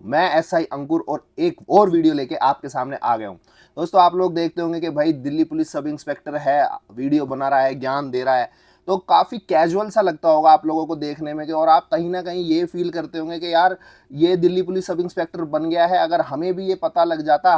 मैं एसआई अंकुर और एक और वीडियो लेके आपके सामने आ गया हूँ। दोस्तों आप लोग देखते होंगे कि भाई दिल्ली पुलिस सब इंस्पेक्टर है, वीडियो बना रहा है, ज्ञान दे रहा है, तो काफ़ी कैजुअल सा लगता होगा आप लोगों को देखने में कि, और आप कहीं ना कहीं ये फील करते होंगे कि यार ये दिल्ली पुलिस सब इंस्पेक्टर बन गया है, अगर हमें भी ये पता लग जाता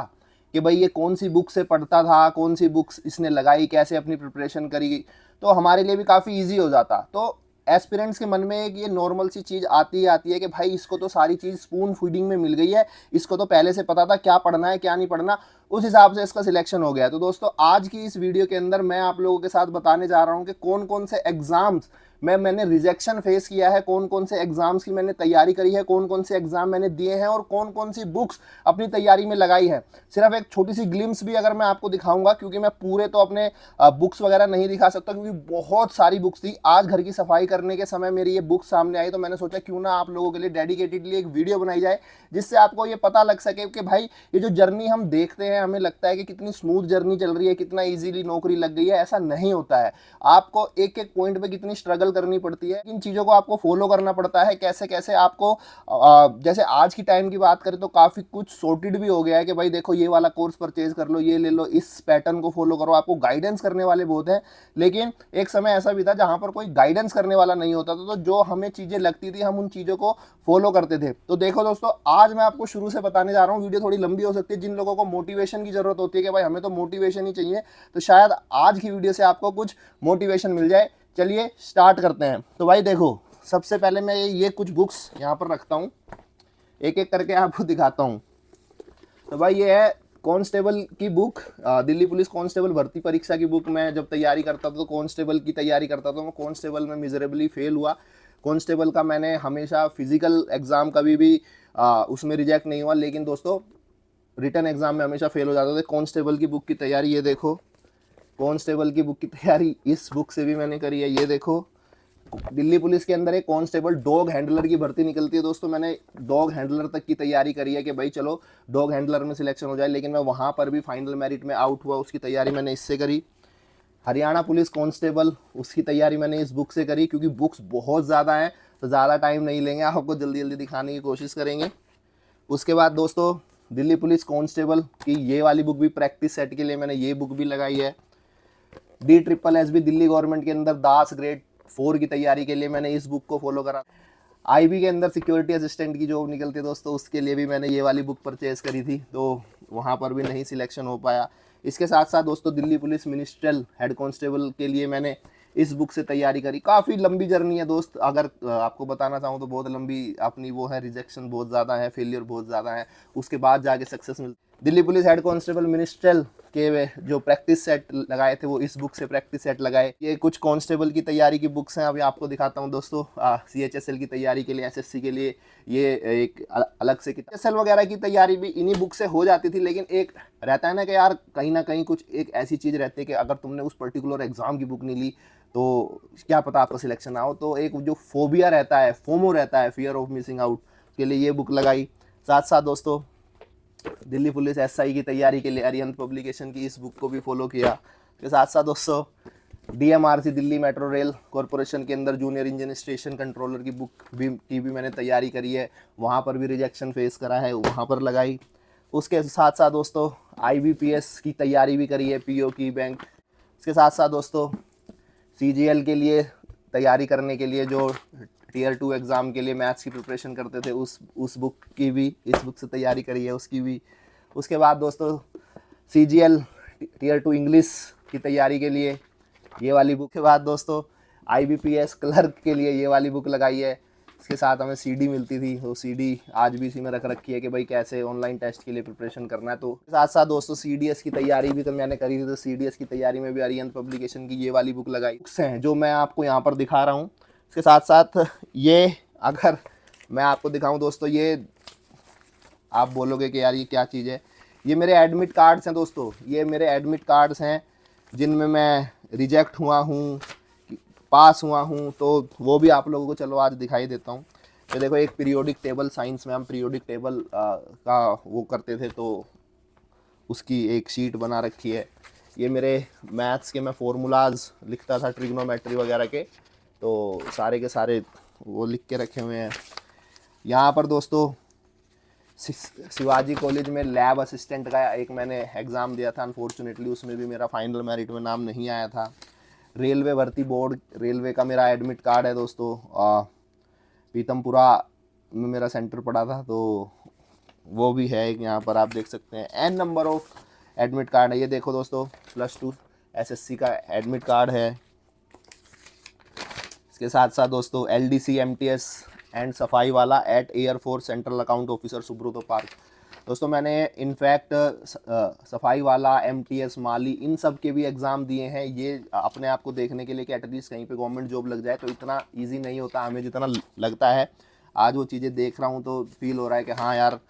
कि भाई ये कौन सी बुक से पढ़ता था, कौन सी बुक्स इसने लगाई, कैसे अपनी प्रिपरेशन करी, तो हमारे लिए भी काफ़ी ईजी हो जाता। तो एस्पिरेंट्स के मन में एक ये नॉर्मल सी चीज़ आती है कि भाई इसको तो सारी चीज़ स्पून फीडिंग में मिल गई है, इसको तो पहले से पता था क्या पढ़ना है क्या नहीं पढ़ना, उस हिसाब से इसका सिलेक्शन हो गया। तो दोस्तों आज की इस वीडियो के अंदर मैं आप लोगों के साथ बताने जा रहा हूँ कि कौन कौन से एग्जाम्स मैंने रिजेक्शन फेस किया है, कौन कौन से एग्जाम्स की मैंने तैयारी करी है, कौन कौन से एग्जाम मैंने दिए हैं और कौन कौन सी बुक्स अपनी तैयारी में लगाई है। सिर्फ एक छोटी सी ग्लिम्स भी अगर मैं आपको दिखाऊंगा, क्योंकि मैं पूरे तो अपने बुक्स वगैरह नहीं दिखा सकता क्योंकि बहुत सारी बुक्स थी। आज घर की सफाई करने के समय मेरी ये बुक सामने आई तो मैंने सोचा क्यों ना आप लोगों के लिए डेडिकेटेडली एक वीडियो बनाई जाए, जिससे आपको ये पता लग सके कि भाई ये जो जर्नी हम देखते हैं, हमें लगता है कि कितनी स्मूथ जर्नी चल रही है, कितना ईजिली नौकरी लग गई है, ऐसा नहीं होता है। आपको एक एक पॉइंट पे कितनी स्ट्रगल करनी पड़ती है, इन चीज़ों को आपको फॉलो करना पड़ता है, कैसे कैसे आपको जैसे आज की टाइम की बात करें तो काफ़ी कुछ सॉर्टेड भी हो गया है कि भाई देखो ये वाला कोर्स परचेज कर लो, ये ले लो, इस पैटर्न को फॉलो करो, आपको गाइडेंस करने वाले बहुत हैं। लेकिन एक समय ऐसा भी था जहाँ पर कोई गाइडेंस करने वाला नहीं होता था, तो जो हमें चीज़ें लगती थी हम उन चीज़ों को फॉलो करते थे। तो देखो दोस्तों आज मैं आपको शुरू से बताने जा रहा हूँ, वीडियो थोड़ी लंबी हो सकती है, जिन लोगों को मोटिवेशन की जरूरत होती है कि भाई हमें तो मोटिवेशन ही चाहिए, तो शायद आज की वीडियो से आपको कुछ मोटिवेशन मिल जाए। चलिए स्टार्ट करते हैं। तो भाई देखो सबसे पहले मैं ये कुछ बुक्स यहाँ पर रखता हूँ, एक एक करके आपको दिखाता हूँ। तो भाई ये है कांस्टेबल की बुक, दिल्ली पुलिस कांस्टेबल भर्ती परीक्षा की बुक। मैं जब तैयारी करता था तो कांस्टेबल की तैयारी करता था, मैं कांस्टेबल में मिजरेबली फेल हुआ। कांस्टेबल का मैंने हमेशा फिजिकल एग्ज़ाम कभी भी उसमें रिजेक्ट नहीं हुआ, लेकिन दोस्तों रिटन एग्ज़ाम में हमेशा फेल हो जाता था। कांस्टेबल की बुक की तैयारी ये देखो, कांस्टेबल की बुक की तैयारी इस बुक से भी मैंने करी है। ये देखो दिल्ली पुलिस के अंदर एक कांस्टेबल डॉग हैंडलर की भर्ती निकलती है दोस्तों, मैंने डॉग हैंडलर तक की तैयारी करी है कि भाई चलो डॉग हैंडलर में सिलेक्शन हो जाए, लेकिन मैं वहाँ पर भी फाइनल मेरिट में आउट हुआ। उसकी तैयारी मैंने इससे करी। हरियाणा पुलिस कांस्टेबल, उसकी तैयारी मैंने इस बुक से करी, क्योंकि बुक्स बहुत ज़्यादा हैं तो ज़्यादा टाइम नहीं लेंगे, आपको जल्दी जल्दी दिखाने की कोशिश करेंगे। उसके बाद दोस्तों दिल्ली पुलिस कांस्टेबल की ये वाली बुक भी प्रैक्टिस सेट के लिए मैंने ये बुक भी लगाई है। DSSS दिल्ली गवर्नमेंट के अंदर दास ग्रेड 4 की तैयारी के लिए मैंने इस बुक को फॉलो करा। IB के अंदर सिक्योरिटी असिस्टेंट की जॉब निकलती है दोस्तों, उसके लिए भी मैंने ये वाली बुक परचेज करी थी, तो वहाँ पर भी नहीं सिलेक्शन हो पाया। इसके साथ साथ दोस्तों Delhi police ministerial head constable के लिए मैंने इस बुक से तैयारी करी। काफ़ी लंबी जर्नी है दोस्त, अगर आपको बताना चाहूँ तो बहुत लंबी अपनी वो है, रिजेक्शन बहुत ज़्यादा है, फेलियर बहुत ज़्यादा है, उसके बाद जाके सक्सेस मिलती। Delhi police head constable ministerial के जो प्रैक्टिस सेट लगाए थे वो इस बुक से प्रैक्टिस सेट लगाए। ये कुछ कांस्टेबल की तैयारी की बुक्स हैं, अभी आपको दिखाता हूँ दोस्तों। CHSL की तैयारी के लिए, SSC के लिए ये एक अलग से SL वगैरह की तैयारी भी इन्हीं बुक से हो जाती थी, लेकिन एक रहता है ना कि यार कहीं ना कहीं कुछ एक ऐसी चीज़ रहती है कि अगर तुमने उस पर्टिकुलर एग्जाम की बुक नहीं ली तो क्या पता आपका सिलेक्शन ना हो। तो एक जो फोबिया रहता है, फोमो रहता है, फियर ऑफ मिसिंग आउट, के लिए ये बुक लगाई। साथ साथ दोस्तों दिल्ली पुलिस SI की तैयारी के लिए अरिहंत पब्लिकेशन की इस बुक को भी फॉलो किया। इसके साथ साथ दोस्तों DMRC Delhi metro rail corporation के अंदर जूनियर इंजन स्टेशन कंट्रोलर की बुक की भी मैंने तैयारी करी है, वहाँ पर भी रिजेक्शन फेस करा है, वहाँ पर लगाई। उसके साथ साथ दोस्तों IBPS की तैयारी भी करी है, PO की बैंक। इसके साथ साथ दोस्तों CGL के लिए तैयारी करने के लिए जो Tier 2 एग्ज़ाम के लिए मैथ्स की प्रिपरेशन करते थे, उस बुक की भी, इस बुक से तैयारी करी है, उसकी भी। उसके बाद दोस्तों CGL Tier 2 इंग्लिश की तैयारी के लिए ये वाली बुक। के बाद दोस्तों IBPS क्लर्क के लिए ये वाली बुक लगाई है। इसके साथ हमें CD मिलती थी, तो CD आज भी इसी में रख रखी है कि भाई कैसे ऑनलाइन टेस्ट के लिए प्रिपरेशन करना है। तो साथ साथ दोस्तों CDS की तैयारी भी तो मैंने करी थी, तो CDS की तैयारी में भी अरिहंत पब्लिकेशन की ये वाली बुक लगाई। बुक्स हैं जो मैं आपको यहाँ पर दिखा रहा हूँ। इसके साथ साथ ये अगर मैं आपको दिखाऊँ दोस्तों, ये आप बोलोगे कि यार ये क्या चीज़ है, ये मेरे एडमिट कार्ड्स हैं दोस्तों, ये मेरे एडमिट कार्ड्स हैं जिनमें मैं रिजेक्ट हुआ हूँ, पास हुआ हूँ, तो वो भी आप लोगों को चलो आज दिखाई देता हूँ। तो देखो एक पीरियोडिक टेबल, साइंस में हम पीरियोडिक टेबल का वो करते थे, तो उसकी एक शीट बना रखी है। ये मेरे मैथ्स के मैं फॉर्मूलाज लिखता था, ट्रिग्नोमेट्री वगैरह के, तो सारे के सारे वो लिख के रखे हुए हैं। यहाँ पर दोस्तों शिवाजी कॉलेज में लैब असिस्टेंट का एक मैंने एग्ज़ाम दिया था, अनफॉर्चुनेटली उसमें भी मेरा फाइनल मेरिट में नाम नहीं आया था। रेलवे भर्ती बोर्ड, रेलवे का मेरा एडमिट कार्ड है दोस्तों। पीतमपुरा में मेरा सेंटर पड़ा था, तो वो भी है एक, यहाँ पर आप देख सकते हैं। N number of admit card है। ये देखो दोस्तों, +2 SSC का एडमिट कार्ड है। इसके साथ साथ दोस्तों LDC MTS एंड सफाई वाला at air force central account officer Subroto park. दोस्तों मैंने इनफैक्ट सफाई वाला, MTS, माली, इन सब के भी एग्ज़ाम दिए हैं। ये अपने आप को देखने के लिए कि एटलीस्ट कहीं पे गवर्नमेंट जॉब लग जाए। तो इतना इजी नहीं होता हमें जितना लगता है। आज वो चीज़ें देख रहा हूँ तो फील हो रहा है कि हाँ यार,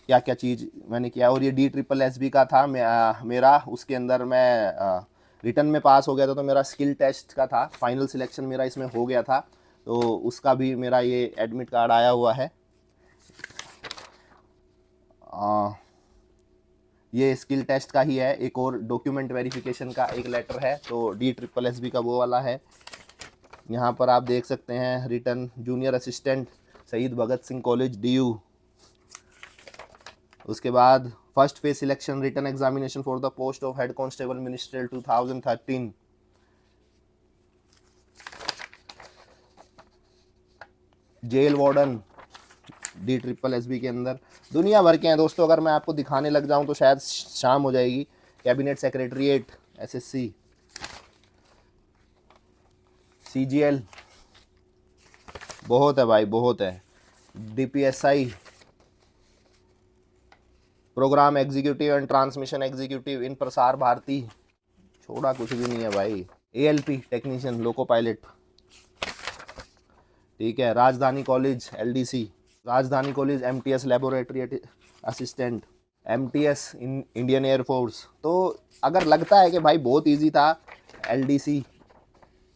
क्या क्या चीज़ मैंने किया। और ये DSSB का था मेरा, उसके अंदर मैं रिटर्न में पास हो गया था। तो मेरा स्किल टेस्ट का था, फाइनल सिलेक्शन मेरा इसमें हो गया था, तो उसका भी मेरा ये एडमिट कार्ड आया हुआ है। ये स्किल टेस्ट का ही है। एक और डॉक्यूमेंट वेरिफिकेशन का एक लेटर है, तो DSSB का वो वाला है। यहाँ पर आप देख सकते हैं रिटर्न जूनियर असिस्टेंट शहीद भगत सिंह कॉलेज DU। उसके बाद first phase selection return examination for the post of head constable ministerial 2013। Jail warden DSSB के अंदर दुनिया भर के हैं दोस्तों। अगर मैं आपको दिखाने लग जाऊं तो शायद शाम हो जाएगी। कैबिनेट सेक्रेटरीट SSC, CGL, बहुत है भाई, बहुत है। DPSI, program executive and transmission executive in Prasar Bharati, छोड़ा कुछ भी नहीं है भाई। ALP टेक्नीशियन, लोको पायलट, ठीक है। राजधानी कॉलेज LDC, राजधानी college MTS laboratory assistant, MTS Indian air force. तो अगर लगता है कि भाई बहुत इजी था LDC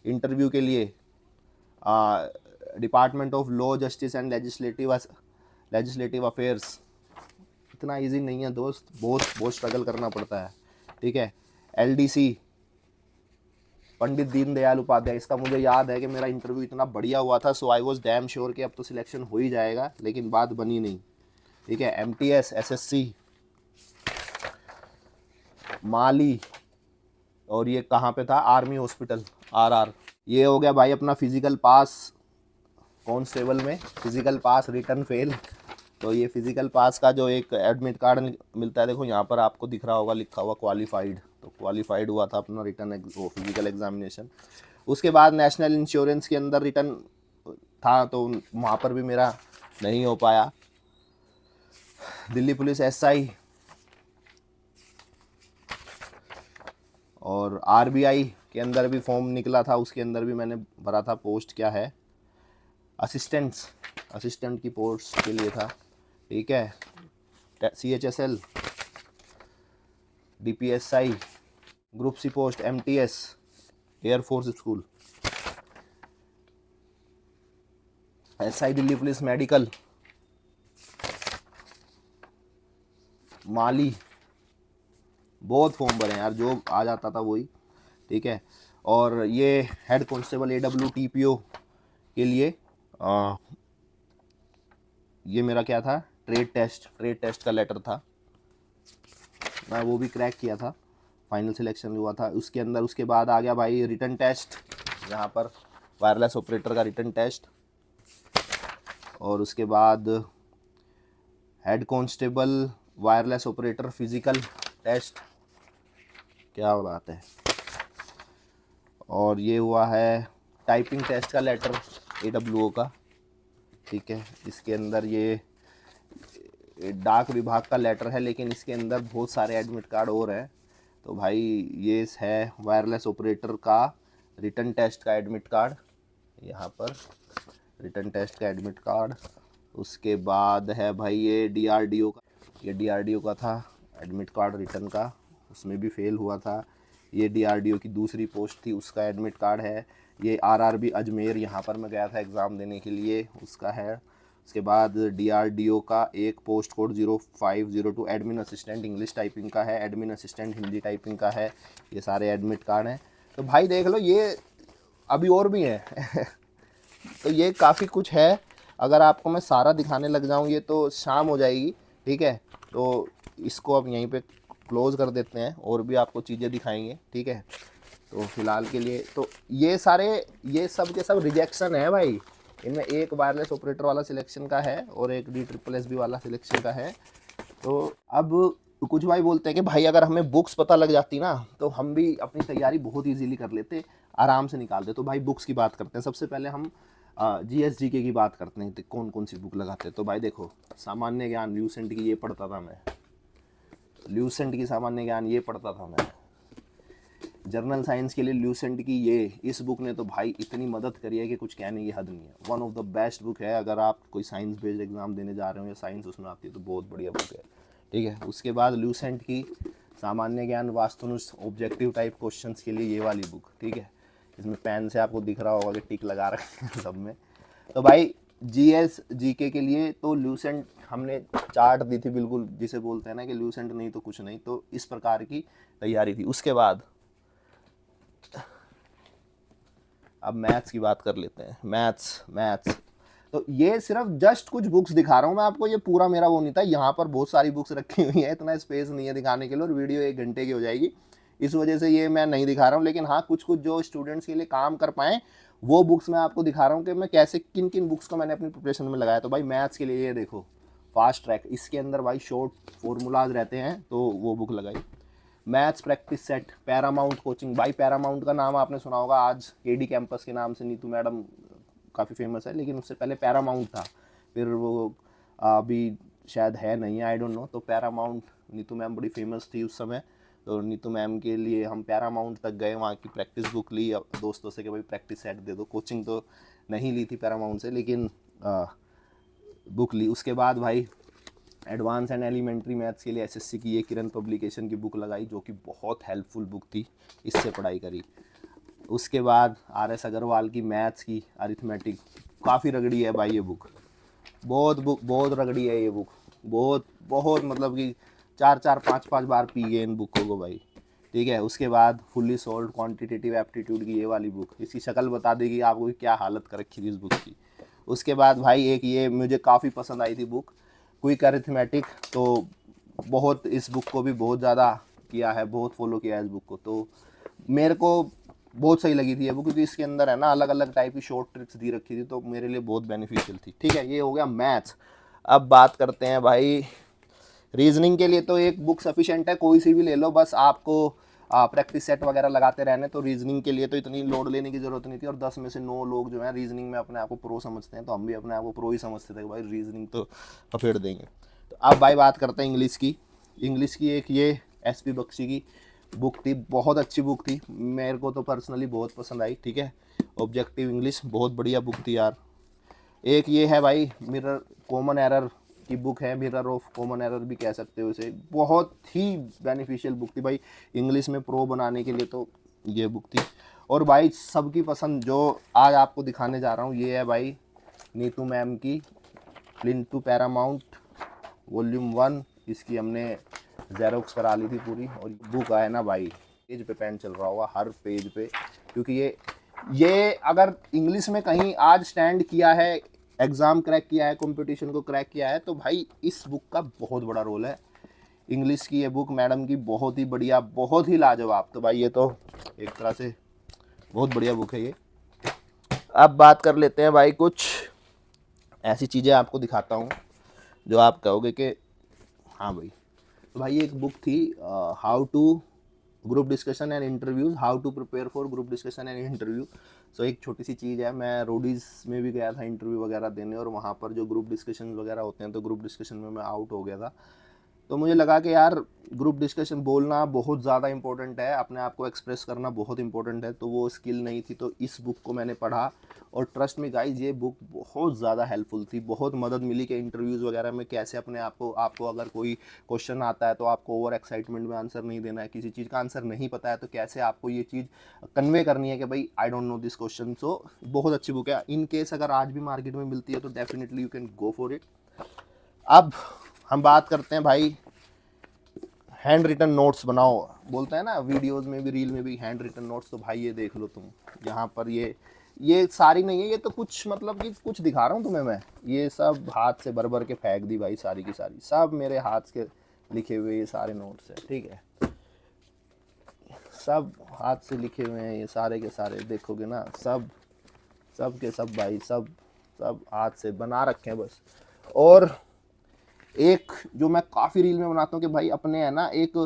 इंटरव्यू के लिए, department of law, justice and legislative affairs, इतना इजी नहीं है दोस्त, बहुत स्ट्रगल करना पड़ता है, ठीक है। LDC पंडित दीनदयाल उपाध्याय, इसका मुझे याद है कि मेरा इंटरव्यू इतना बढ़िया हुआ था, सो आई वाज डैम श्योर कि अब तो सिलेक्शन हो ही जाएगा, लेकिन बात बनी नहीं, ठीक है। MTS SSC, माली, और ये कहाँ पे था, आर्मी हॉस्पिटल RR। ये हो गया भाई अपना फिजिकल पास, कांस्टेबल में फिजिकल पास, रिटर्न फेल। तो ये फिजिकल पास का जो एक एडमिट कार्ड मिलता है, देखो यहाँ पर आपको दिख रहा होगा लिखा हुआ क्वालिफाइड, तो क्वालिफाइड हुआ था अपना रिटर्न वो फिजिकल एग्जामिनेशन। उसके बाद नेशनल इंश्योरेंस के अंदर रिटर्न था, तो वहाँ पर भी मेरा नहीं हो पाया। दिल्ली पुलिस SI और RBI के अंदर भी फॉर्म निकला था, उसके अंदर भी मैंने भरा था। पोस्ट क्या है, असिस्टेंट की पोस्ट के लिए था, ठीक है। CHSL, DPSI, group C post, MTS Air Force school, SI Delhi police medical, माली, बहुत फॉर्म भरे यार, जो आ जाता था वही, ठीक है। और ये हेड कांस्टेबल AWTPO के लिए ये मेरा क्या था, ट्रेड टेस्ट का लेटर था, मैं वो भी क्रैक किया था, फाइनल सिलेक्शन हुआ था उसके अंदर। उसके बाद आ गया भाई रिटन टेस्ट, यहाँ पर वायरलेस ऑपरेटर का रिटन टेस्ट, और उसके बाद head constable wireless operator physical test, क्या बात है। और ये हुआ है टाइपिंग टेस्ट का लेटर AWO का, ठीक है। इसके अंदर ये डाक विभाग का लेटर है, लेकिन इसके अंदर बहुत सारे एडमिट कार्ड और हैं। तो भाई ये है वायरलेस ऑपरेटर का रिटन टेस्ट का एडमिट कार्ड, यहाँ पर रिटन टेस्ट का एडमिट कार्ड। उसके बाद है भाई ये DRDO का, ये DRDO का था एडमिट कार्ड रिटन का, उसमें भी फेल हुआ था। ये DRDO की दूसरी पोस्ट थी, उसका एडमिट कार्ड है। ये RRB अजमेर, यहाँ पर मैं गया था एग्ज़ाम देने के लिए, उसका है। उसके बाद DRDO का एक post code 0502 admin assistant English typing का है, एडमिन असिस्टेंट हिंदी टाइपिंग का है। ये सारे एडमिट कार्ड हैं। तो भाई देख लो, ये अभी और भी हैं तो ये काफ़ी कुछ है। अगर आपको मैं सारा दिखाने लग जाऊँ ये तो शाम हो जाएगी, ठीक है। तो इसको अब यहीं पे क्लोज़ कर देते हैं, और भी आपको चीज़ें दिखाएंगे, ठीक है। तो फिलहाल के लिए तो ये सारे, ये सब के सब रिजेक्शन है भाई। इनमें एक वायरलेस ऑपरेटर वाला सिलेक्शन का है और एक DSSB वाला सिलेक्शन का है। तो अब कुछ भाई बोलते हैं कि भाई अगर हमें बुक्स पता लग जाती ना तो हम भी अपनी तैयारी बहुत इजीली कर लेते, आराम से निकाल दे। तो भाई बुक्स की बात करते हैं। सबसे पहले हम GSGK की बात करते हैं, तो कौन कौन सी बुक लगाते हैं। तो भाई देखो, सामान्य ज्ञान ल्यूसेंट की ये पढ़ता था मैं, ल्यूसेंट की सामान्य ज्ञान ये पढ़ता था मैं। जर्नल साइंस के लिए ल्यूसेंट की ये इस बुक ने तो भाई इतनी मदद करी है कि कुछ कहने की हद नहीं है। One of the best book है, अगर आप कोई साइंस बेस्ड एग्जाम देने जा रहे हो या साइंस उसमें आती है तो बहुत बढ़िया बुक है, ठीक है। उसके बाद ल्यूसेंट की सामान्य ज्ञान वास्तुनिष्ठ ऑब्जेक्टिव टाइप क्वेश्चंस के लिए ये वाली बुक, ठीक है। इसमें पेन से आपको दिख रहा होगा कि टिक लगा रखे हैं सब में। तो भाई GSGK के लिए तो ल्यूसेंट हमने चार्ट दी थी बिल्कुल, जिसे बोलते हैं ना कि ल्यूसेंट नहीं तो कुछ नहीं, तो इस प्रकार की तैयारी थी। उसके बाद अब मैथ्स की बात कर लेते हैं। मैथ्स तो ये सिर्फ जस्ट कुछ बुक्स दिखा रहा हूँ मैं आपको, ये पूरा मेरा वो नहीं था। यहाँ पर बहुत सारी बुक्स रखी हुई है, इतना स्पेस नहीं है दिखाने के लिए, और वीडियो 1 घंटे की हो जाएगी, इस वजह से ये मैं नहीं दिखा रहा हूँ। लेकिन हाँ, कुछ कुछ जो स्टूडेंट्स के लिए काम कर पाएँ वो बुक्स मैं आपको दिखा रहा हूँ कि मैं कैसे किन किन बुक्स को मैंने अपनी प्रिपरेशन में लगाया। तो भाई मैथ्स के लिए ये देखो, फास्ट ट्रैक, इसके अंदर भाई शॉर्ट फॉर्मूलाज रहते हैं, तो वो बुक लगाई। Maths practice set, Paramount coaching, भाई पैरामाउंट का नाम आपने सुना होगा, आज KD कैंपस के नाम से नीतू मैडम काफ़ी फेमस है, लेकिन उससे पहले पैरामाउंट था, फिर वो अभी शायद है नहीं, आई डोंट नो। तो पैरामाउंट, नीतू मैम बड़ी फेमस थी उस समय, तो नीतू मैम के लिए हम पैरामाउंट तक गए, वहाँ की प्रैक्टिस बुक ली दोस्तों से कि भाई प्रैक्टिस सेट दे दो। कोचिंग तो नहीं ली थी पैरामाउंट से, लेकिन बुक ली। उसके बाद भाई एडवांस एंड एलिमेंट्री मैथ्स के लिए SSC की ये किरण पब्लिकेशन की बुक लगाई, जो कि बहुत हेल्पफुल बुक थी, इससे पढ़ाई करी। उसके बाद RS अग्रवाल की मैथ्स की अरिथमेटिक, काफ़ी रगड़ी है भाई ये बुक, बहुत रगड़ी है ये बुक, बहुत मतलब कि 4-5 बार पी गए इन बुकों को भाई, ठीक है। उसके बाद फुल्ली सोल्ड क्वांटिटेटिव एप्टीट्यूड की ये वाली बुक, इसकी शक्ल बता देगी आपको कि क्या हालत कर रखी थी इस बुक की। उसके बाद भाई एक ये मुझे काफ़ी पसंद आई थी बुक, क्विक अरिथमेटिक, तो बहुत इस बुक को भी बहुत ज़्यादा किया है, बहुत फॉलो किया है इस बुक को, तो मेरे को बहुत सही लगी थी ये बुक, क्योंकि इसके अंदर है ना अलग अलग टाइप की शॉर्ट ट्रिक्स दी रखी थी, तो मेरे लिए बहुत बेनिफिशियल थी, ठीक है। ये हो गया मैथ्स। अब बात करते हैं भाई रीजनिंग के लिए। तो एक बुक सफिशेंट है, कोई सी भी ले लो, बस आपको प्रैक्टिस सेट वगैरह लगाते रहने। तो रीजनिंग के लिए तो इतनी लोड लेने की जरूरत नहीं थी, और 10 में से 9 लोग जो है रीजनिंग में अपने आप को प्रो समझते हैं, तो हम भी अपने आप को प्रो ही समझते थे कि भाई रीजनिंग तो पफेड़ देंगे। तो अब भाई बात करते हैं इंग्लिश की। इंग्लिश की एक ये SP बख्शी की बुक थी, बहुत अच्छी बुक थी, मेरे को तो पर्सनली बहुत पसंद आई, ठीक है। ऑब्जेक्टिव इंग्लिश बहुत बढ़िया बुक थी यार। एक ये है भाई मिरर कॉमन एरर की बुक है, मिरर ऑफ कॉमन एरर भी कह सकते हो इसे, बहुत ही बेनिफिशियल बुक थी भाई इंग्लिश में प्रो बनाने के लिए, तो ये बुक थी। और भाई सबकी पसंद जो आज आपको दिखाने जा रहा हूँ, ये है भाई नीतू मैम की फ्लिंट टू पैरामाउंट वॉल्यूम 1, इसकी हमने जेरोक्स करा ली थी पूरी, और बुक है ना भाई, पेज पे पेन चल रहा होगा हर पेज पे, क्योंकि ये अगर इंग्लिश में कहीं आज स्टैंड किया है, एग्ज़ाम क्रैक किया है, कंपटीशन को क्रैक किया है, तो भाई इस बुक का बहुत बड़ा रोल है। इंग्लिश की ये बुक मैडम की बहुत ही बढ़िया, बहुत ही लाजवाब, तो भाई ये तो एक तरह से बहुत बढ़िया बुक है ये। अब बात कर लेते हैं भाई, कुछ ऐसी चीज़ें आपको दिखाता हूँ जो आप कहोगे कि हाँ भाई। तो भाई एक बुक थी how to group discussion and interviews, how to prepare for group discussion and interview. So एक छोटी सी चीज़ है, मैं रोडीज़ में भी गया था इंटरव्यू वगैरह देने, और वहाँ पर जो ग्रुप डिस्कशन वगैरह होते हैं, तो ग्रुप डिस्कशन में मैं आउट हो गया था। तो मुझे लगा कि यार ग्रुप डिस्कशन बोलना बहुत ज़्यादा इंपॉर्टेंट है, अपने आप को एक्सप्रेस करना बहुत इंपॉर्टेंट है, तो वो स्किल नहीं थी, तो इस बुक को मैंने पढ़ा, और ट्रस्ट में गाइज ये बुक बहुत ज़्यादा हेल्पफुल थी, बहुत मदद मिली कि इंटरव्यूज़ वगैरह में कैसे अपने आपको अगर कोई क्वेश्चन आता है तो आपको ओवर एक्साइटमेंट में आंसर नहीं देना है, किसी चीज़ का आंसर नहीं पता है तो कैसे आपको ये चीज़ कन्वे करनी है कि भाई I don't know this question. So बहुत अच्छी बुक है, इन केस अगर आज भी मार्केट में मिलती है तो definitely you can go for it. अब हम बात करते हैं भाई हैंड रिटन नोट्स बनाओ, बोलते हैं ना वीडियोस में भी, रील में भी हैंड रिटन नोट्स, तो भाई ये देख लो तुम, यहाँ पर ये ये सारी नहीं है, ये तो कुछ मतलब कि कुछ दिखा रहा हूँ तुम्हें मैं। ये सब हाथ से भर भर के फेंक दी भाई, सारी की सारी, सब मेरे हाथ के लिखे हुए ये सारे नोट्स हैं, ठीक है, सब हाथ से लिखे हुए हैं ये सारे के सारे, देखोगे ना सब सब के सब भाई, सब सब हाथ से बना रखे हैं बस। और एक जो मैं काफ़ी रील में बनाता हूँ कि भाई अपने है ना एक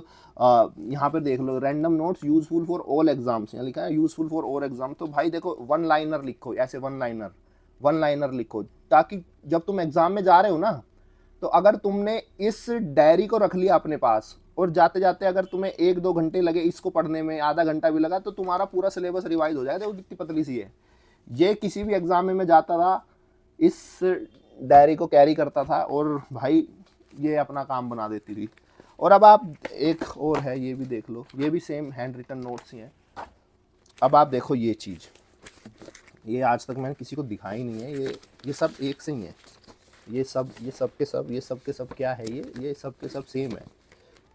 यहाँ पे देख लो, random notes useful for all exams, यहाँ लिखा है यूजफुल फॉर ऑल एग्जाम। तो भाई देखो वन लाइनर लिखो, ऐसे वन लाइनर लिखो, ताकि जब तुम एग्जाम में जा रहे हो ना, तो अगर तुमने इस डायरी को रख लिया अपने पास और जाते जाते अगर तुम्हें 1-2 घंटे लगे इसको पढ़ने में, आधा घंटा भी लगा, तो तुम्हारा पूरा सिलेबस रिवाइज हो जाएगा। देखो कितनी पतली सी है ये। किसी भी एग्जाम में मैं जाता था, इस डायरी को कैरी करता था और भाई ये अपना काम बना देती थी। और अब आप एक और है, ये भी देख लो, ये भी सेम हैंड रिटन नोट्स ही हैं। अब आप देखो ये चीज़, ये आज तक मैंने किसी को दिखाई नहीं है, ये सब एक से ही है, ये सब के सब क्या है, ये सब के सब सेम है।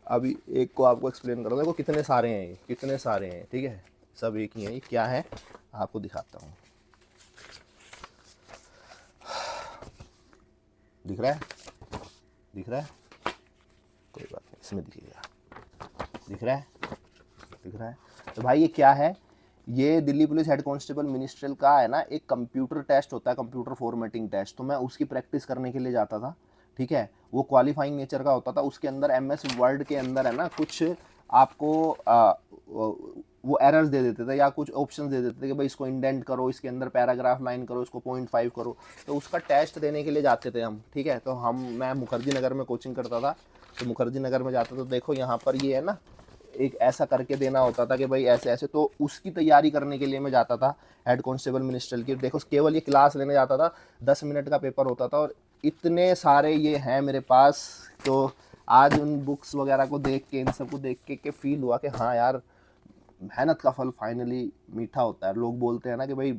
अभी एक को आपको एक्सप्लेन करूँगा, देखो कितने सारे हैं, ये कितने सारे हैं, ठीक है, सब एक ही हैं। ये क्या है आपको दिखाता हूँ, दिख रहा है, दिख रहा है, कोई बात नहीं, इसमें दिखेगा, दिख रहा है, दिख रहा है। तो भाई ये क्या है, ये Delhi police head constable ministerial का है ना एक कंप्यूटर टेस्ट होता है, कंप्यूटर फॉर्मेटिंग टेस्ट। तो मैं उसकी प्रैक्टिस करने के लिए जाता था, ठीक है, वो क्वालिफाइंग नेचर का होता था। उसके अंदर MS वर्ड के अंदर है ना कुछ आपको वो एरर्स दे देते थे या कुछ ऑप्शंस दे देते थे कि भाई इसको इंडेंट करो, इसके अंदर पैराग्राफ लाइन करो, इसको 0.5 करो। तो उसका टेस्ट देने के लिए जाते थे हम, ठीक है। तो मैं मुखर्जी नगर में कोचिंग करता था, तो मुखर्जी नगर में जाता, तो देखो यहाँ पर ये है ना एक ऐसा करके देना होता था कि भाई ऐसे ऐसे। तो उसकी तैयारी करने के लिए मैं जाता था हेड कांस्टेबल मिनिस्ट्रियल की। देखो केवल ये क्लास लेने जाता था, 10 मिनट का पेपर होता था, और इतने सारे ये हैं मेरे पास। तो आज उन बुक्स वगैरह को देख के, इन सबको देख के फील हुआ कि हाँ यार, मेहनत का फल फाइनली मीठा होता है। लोग बोलते हैं ना कि भाई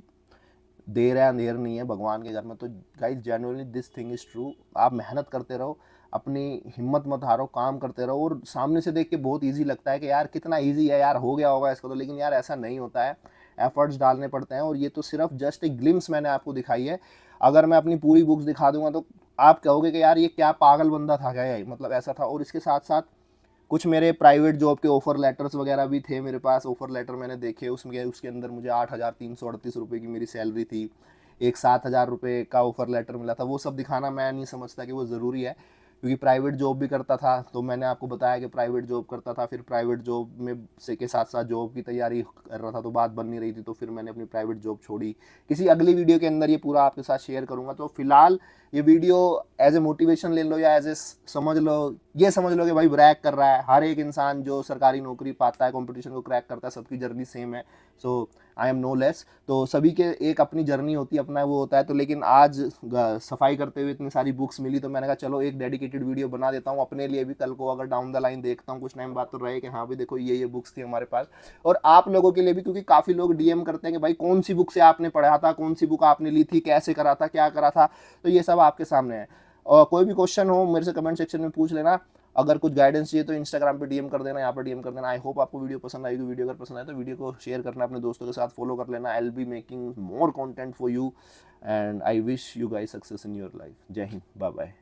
देर है अंधेर नहीं है भगवान के घर में, तो guys genuinely this thing is true. आप मेहनत करते रहो, अपनी हिम्मत मत हारो, काम करते रहो। और सामने से देख के बहुत इजी लगता है कि यार कितना इजी है यार, हो गया होगा इसको तो, लेकिन यार ऐसा नहीं होता है, एफर्ट्स डालने पड़ते हैं। और ये तो सिर्फ जस्ट एक ग्लिम्स मैंने आपको दिखाई है। अगर मैं अपनी पूरी बुक्स दिखा दूंगा तो आप कहोगे कि यार ये क्या पागल बंदा था क्या, ये मतलब ऐसा था। और इसके साथ साथ कुछ मेरे प्राइवेट जॉब के ऑफर लेटर्स वगैरह भी थे मेरे पास। ऑफर लेटर मैंने देखे, उसमें उसके अंदर मुझे 8,338 रुपये की मेरी सैलरी थी, एक 7,000 रुपये का ऑफर लेटर मिला था। वो सब दिखाना मैं नहीं समझता कि वो ज़रूरी है, क्योंकि प्राइवेट जॉब भी करता था। तो मैंने आपको बताया कि प्राइवेट जॉब करता था, फिर प्राइवेट जॉब में से के साथ साथ जॉब की तैयारी कर रहा था, तो बात बन नहीं रही थी, तो फिर मैंने अपनी प्राइवेट जॉब छोड़ी। किसी अगली वीडियो के अंदर ये पूरा आपके साथ शेयर करूँगा। तो फिलहाल ये वीडियो एज ए मोटिवेशन ले लो या एज ए समझ लो, ये समझ लो कि भाई ब्रैक कर रहा है हर एक इंसान जो सरकारी नौकरी पाता है, कंपटीशन को क्रैक करता है, सबकी जर्नी सेम है। सो आई एम नो लेस। तो सभी के एक अपनी जर्नी होती है, अपना वो होता है। तो लेकिन आज सफाई करते हुए इतनी सारी बुक्स मिली, तो मैंने कहा चलो एक डेडिकेटेड वीडियो बना देता हूँ अपने लिए भी। कल को अगर डाउन द लाइन देखता हूँ कुछ टाइम बाद, तो रहे कि हाँ भी देखो ये बुक्स थी हमारे पास। और आप लोगों के लिए भी, क्योंकि काफ़ी लोग डीएम करते हैं कि भाई कौन सी बुक से आपने पढ़ा था, कौन सी बुक आपने ली थी, कैसे करा था, क्या करा था। तो ये सब आपके सामने है। और कोई भी क्वेश्चन हो मेरे से कमेंट सेक्शन में पूछ लेना। अगर कुछ गाइडेंस चाहिए तो इंस्टाग्राम पे डीएम कर देना, यहाँ पर डीएम कर देना। आई होप आपको वीडियो पसंद आएगी। वीडियो अगर पसंद आए तो वीडियो को शेयर करना, अपने दोस्तों के साथ फॉलो कर लेना। I will be making more content for you and I wish you guys success in your life. जय हिंद, बाय बाय।